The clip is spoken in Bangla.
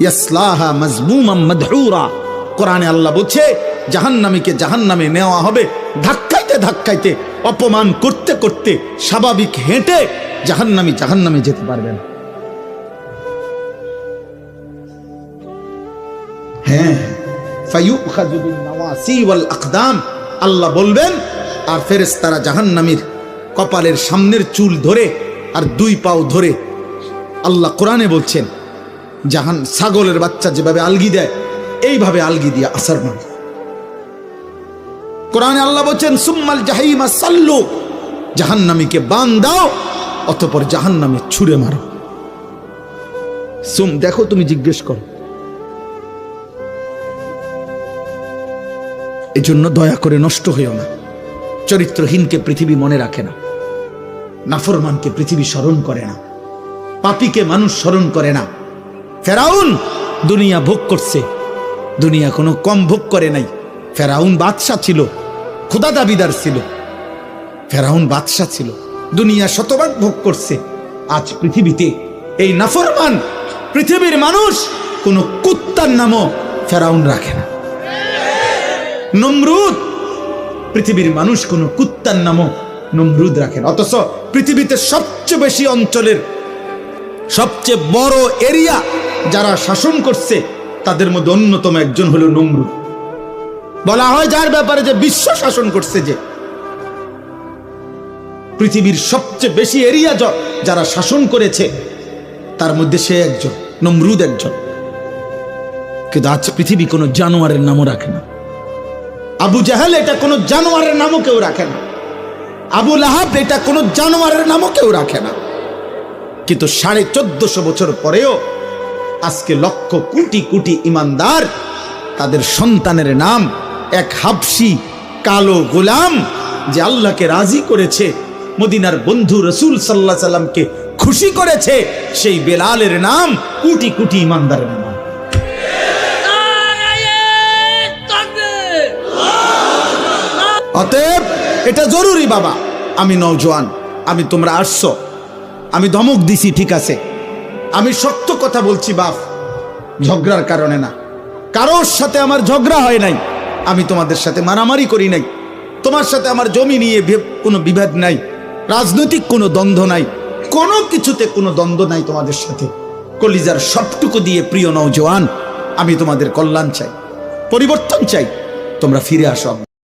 ইয়াসলাহা মাজমুমান মাদহুরা। কোরআনে আল্লাহ বলছে জাহান্নামীকে জাহান্নামে নেওয়া হবে ধাক্কাইতে ধাক্কাইতে, অপমান করতে করতে, স্বাভাবিক হেঁটে জাহান্নামী জাহান্নামে যেতে পারবেন। হ্যাঁ, ফায়ুখাযু বিন নাওয়াসি ওয়াল আকদাম, আল্লাহ বলবেন আর ফেরেশতারা জাহান্নামীর কপালের সামনের চুল ধরে আর দুই পাও ধরে, আল্লাহ কোরআনে বলছেন ছাগলের বাচ্চা যেভাবে আলগি দেয় এইভাবে আলগি দিয়ে আসার মানে। কোরআনে আল্লাহ বলছেন সুম্মাল জাহিমা সাল্লু, জাহান্নামীকে বান দাও অতঃপর জাহান্নামে ছুঁড়ে মারো। দেখো, তুমি জিজ্ঞেস করো। এজন্য দয়া করে নষ্ট হইও না। চরিত্রহীনকে পৃথিবী মনে রাখে না, নাফরমানকে পৃথিবী স্মরণ করে না, পাপীকে মানুষ স্মরণ করে না। ফেরাউন দুনিয়া ভোগ করছে, দুনিয়া কোনো কম ভোগ করে নাই। ফেরাউন বাদশা ছিল, খোদা দাবিদার ছিল, ফেরাউন বাদশা ছিল, দুনিয়া শতভাগ ভোগ করছে। আজ পৃথিবীতে এই নাফরমান পৃথিবীর মানুষ কোনো কুত্তার নামও ফেরাউন রাখে না। নমরুদ, পৃথিবীর মানুষ কোনো কুত্তার নামও নমরুদ রাখে না। অথচ পৃথিবীতে সবচেয়ে বেশি অঞ্চলের সবচেয়ে বড় এরিয়া যারা শাসন করছে তাদের মধ্যে অন্যতম একজন হলো নমরুদ। বলা হয় যার ব্যাপারে যে বিশ্ব শাসন করছে, যে পৃথিবীর সবচেয়ে বেশি এরিয়া যারা শাসন করেছে তার মধ্যে সে একজন, নমরুদ একজন। কিন্তু আজ পৃথিবী কোনো জানোয়ারের নামও রাখে না। আবু জাহেল এটা কোনো জানোয়ারের নামও কেউ রাখে না, আবু লাহাব এটা কোনো জানোয়ারের নামও কেউ রাখে না। কিন্তু 1450 বছর পরেও আজকে লক্ষ কোটি কোটি ইমানদার তাদের সন্তানের নাম এক হাবশি কালো গোলাম যে আল্লাহকে রাজি করেছে, মদিনার বন্ধু রাসূল সাল্লাল্লাহু আলাইহি সাল্লামকে খুশি করেছে, সেই বেলালের নাম কোটি কোটি ইমানদারের নাম। অতএব এটা জরুরি বাবা। আমি নওজোয়ান, আমি তোমরা আসছো, আমি ধমক দিছি, ঠিক আছে, আমি শক্ত কথা বলছি বাপ, ঝগড়ার কারণে না। কারোর সাথে আমার ঝগড়া হয় নাই, আমি তোমাদের সাথে মারামারি করি নাই, তোমার সাথে আমার জমি নিয়ে কোনো বিভেদ নাই, রাজনৈতিক কোনো দ্বন্দ্ব নাই, কোনো কিছুতে কোনো দ্বন্দ্ব নাই তোমাদের সাথে। কলিজার সবটুকু দিয়ে প্রিয় নওজোয়ান, আমি তোমাদের কল্যাণ চাই, পরিবর্তন চাই, তোমরা ফিরে আসো।